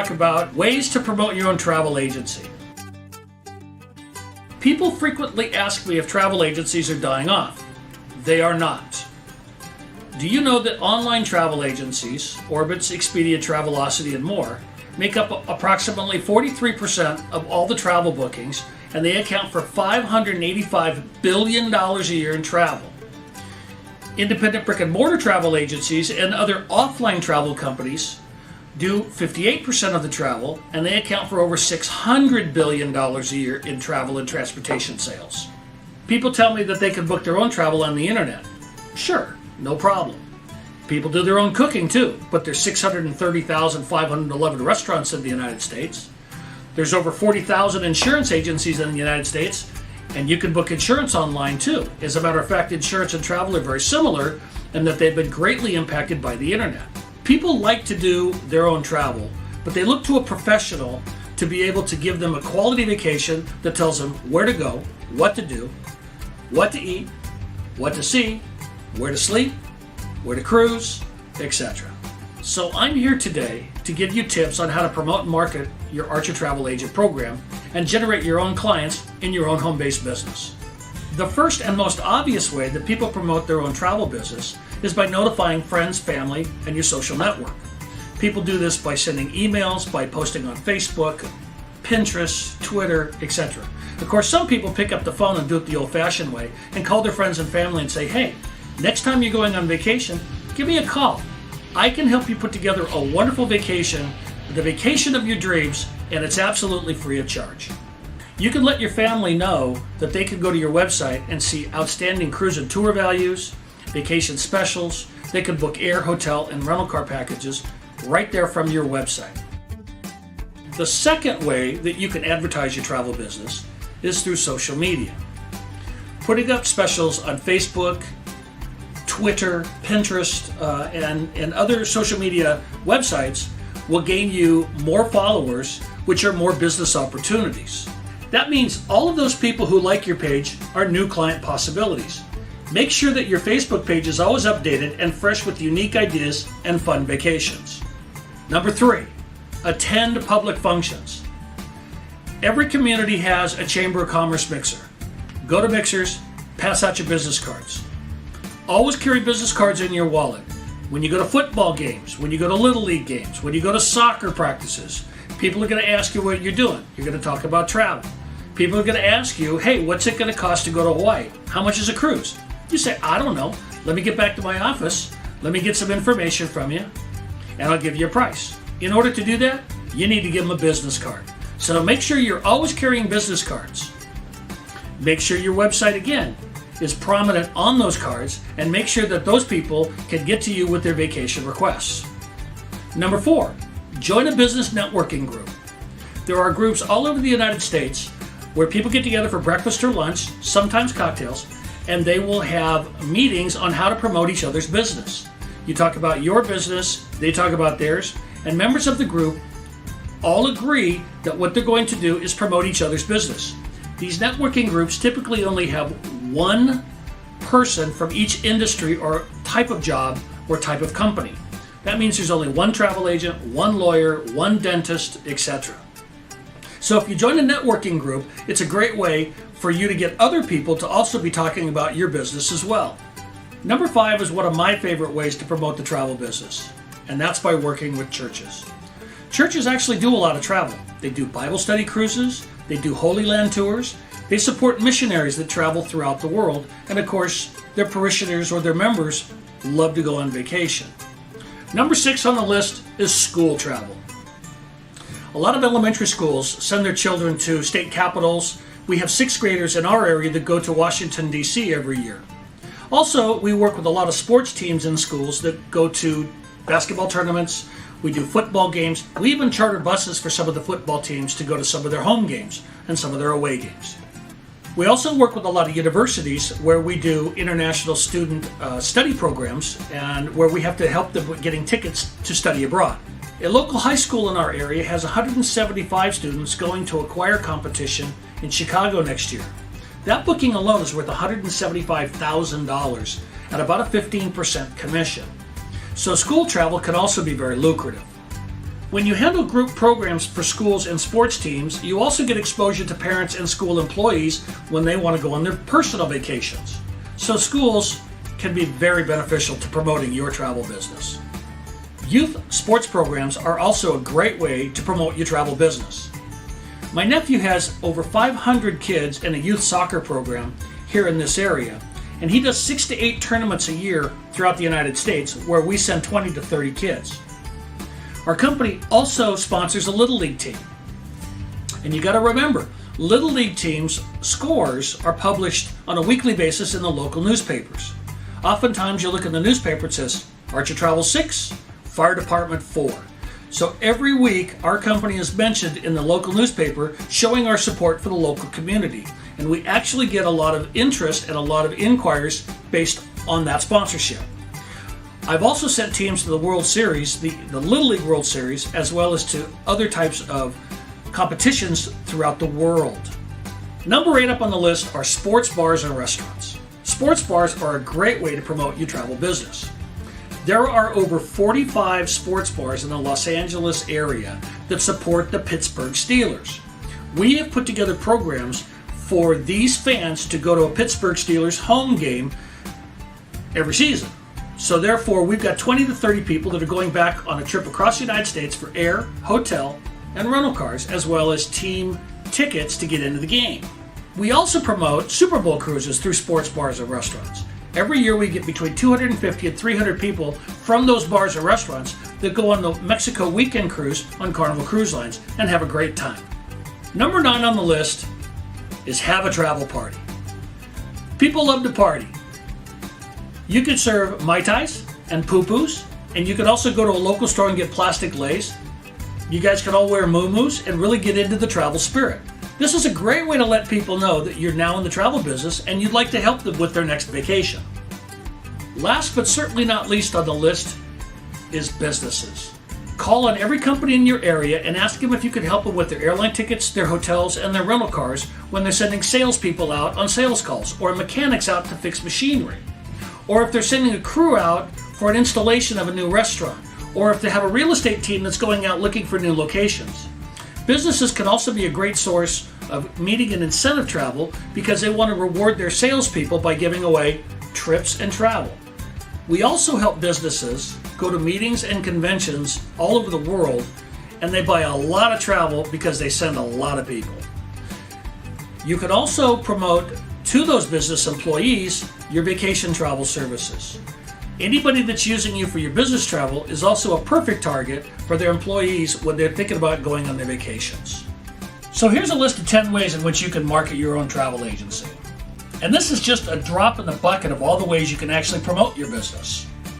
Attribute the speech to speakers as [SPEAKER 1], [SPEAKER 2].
[SPEAKER 1] talk about ways to promote your own travel agency. People frequently ask me if travel agencies are dying off. They are not. Do you know that online travel agencies, Orbitz, Expedia, Travelocity, and more, make up approximately 43% of all the travel bookings, and they account for $585 billion a year in travel? Independent brick and mortar travel agencies and other offline travel companies do 58% of the travel, and they account for over $600 billion a year in travel and transportation sales. People tell me that they can book their own travel on the internet. Sure, no problem. People do their own cooking too, but there's 630,511 restaurants in the United States. There's over 40,000 insurance agencies in the United States, and you can book insurance online too. As a matter of fact, insurance and travel are very similar in that they've been greatly impacted by the internet. People like to do their own travel, but they look to a professional to be able to give them a quality vacation that tells them where to go, what to do, what to eat, what to see, where to sleep, where to cruise, etc. So I'm here today to give you tips on how to promote and market your Archer Travel Agent program and generate your own clients in your own home-based business. The first and most obvious way that people promote their own travel business is by notifying friends, family, and your social network. People do this by sending emails, by posting on Facebook, Pinterest, Twitter, etc. Of course, some people pick up the phone and do it the old-fashioned way and call their friends and family and say, hey, next time you're going on vacation, give me a call. I can help you put together a wonderful vacation, the vacation of your dreams, and it's absolutely free of charge. You can let your family know that they can go to your website and see outstanding cruise and tour values, vacation specials. They can book air, hotel, and rental car packages right there from your website. The second way that you can advertise your travel business is through social media. Putting up specials on Facebook, Twitter, Pinterest, and other social media websites will gain you more followers, which are more business opportunities. That means all of those people who like your page are new client possibilities. Make sure that your Facebook page is always updated and fresh with unique ideas and fun vacations. Number 3, attend public functions. Every community has a Chamber of Commerce mixer. Go to mixers, pass out your business cards. Always carry business cards in your wallet. When you go to football games, when you go to Little League games, when you go to soccer practices, people are going to ask you what you're doing. You're going to talk about travel. People are going to ask you, hey, what's it going to cost to go to Hawaii? How much is a cruise? You say, I don't know. Let me get back to my office. Let me get some information from you, and I'll give you a price. In order to do that, you need to give them a business card. So make sure you're always carrying business cards. Make sure your website, again, is prominent on those cards, and make sure that those people can get to you with their vacation requests. Number 4, join a business networking group. There are groups all over the United States where people get together for breakfast or lunch, sometimes cocktails, and they will have meetings on how to promote each other's business. You talk about your business, they talk about theirs, and members of the group all agree that what they're going to do is promote each other's business. These networking groups typically only have one person from each industry or type of job or type of company. That means there's only one travel agent, one lawyer, one dentist, etc. So if you join a networking group, it's a great way for you to get other people to also be talking about your business as well. Number 5 is one of my favorite ways to promote the travel business, and that's by working with churches. Churches actually do a lot of travel. They do Bible study cruises, they do Holy Land tours, they support missionaries that travel throughout the world, and of course, their parishioners or their members love to go on vacation. Number 6 on the list is school travel. A lot of elementary schools send their children to state capitals. We have 6th graders in our area that go to Washington, D.C. every year. Also, we work with a lot of sports teams in schools that go to basketball tournaments. We do football games. We even charter buses for some of the football teams to go to some of their home games and some of their away games. We also work with a lot of universities where we do international student study programs and where we have to help them with getting tickets to study abroad. A local high school in our area has 175 students going to a choir competition in Chicago next year. That booking alone is worth $175,000 at about a 15% commission. So school travel can also be very lucrative. When you handle group programs for schools and sports teams, you also get exposure to parents and school employees when they want to go on their personal vacations. So schools can be very beneficial to promoting your travel business. Youth sports programs are also a great way to promote your travel business. My nephew has over 500 kids in a youth soccer program here in this area, and he does 6 to 8 tournaments a year throughout the United States where we send 20 to 30 kids. Our company also sponsors a Little League team. And you got to remember, Little League teams' scores are published on a weekly basis in the local newspapers. Oftentimes you look in the newspaper, it says Archer Travel 6, Fire Department 4. So every week our company is mentioned in the local newspaper showing our support for the local community. And we actually get a lot of interest and a lot of inquiries based on that sponsorship. I've also sent teams to the World Series, the Little League World Series, as well as to other types of competitions throughout the world. Number 8 up on the list are sports bars and restaurants. Sports bars are a great way to promote your travel business. There are over 45 sports bars in the Los Angeles area that support the Pittsburgh Steelers. We have put together programs for these fans to go to a Pittsburgh Steelers home game every season. So therefore, we've got 20 to 30 people that are going back on a trip across the United States for air, hotel, and rental cars, as well as team tickets to get into the game. We also promote Super Bowl cruises through sports bars and restaurants. Every year we get between 250 and 300 people from those bars and restaurants that go on the Mexico weekend cruise on Carnival Cruise Lines and have a great time. Number 9 on the list is have a travel party. People love to party. You could serve Mai Tais and Poo-Poos, and you could also go to a local store and get plastic leis. You guys can all wear muumuus and really get into the travel spirit. This is a great way to let people know that you're now in the travel business and you'd like to help them with their next vacation. Last but certainly not least on the list is businesses. Call on every company in your area and ask them if you could help them with their airline tickets, their hotels, and their rental cars when they're sending salespeople out on sales calls or mechanics out to fix machinery. Or if they're sending a crew out for an installation of a new restaurant, or if they have a real estate team that's going out looking for new locations. Businesses can also be a great source of meeting and incentive travel because they want to reward their salespeople by giving away trips and travel. We also help businesses go to meetings and conventions all over the world, and they buy a lot of travel because they send a lot of people. You can also promote to those business employees your vacation travel services. Anybody that's using you for your business travel is also a perfect target for their employees when they're thinking about going on their vacations. So here's a list of 10 ways in which you can market your own travel agency. And this is just a drop in the bucket of all the ways you can actually promote your business.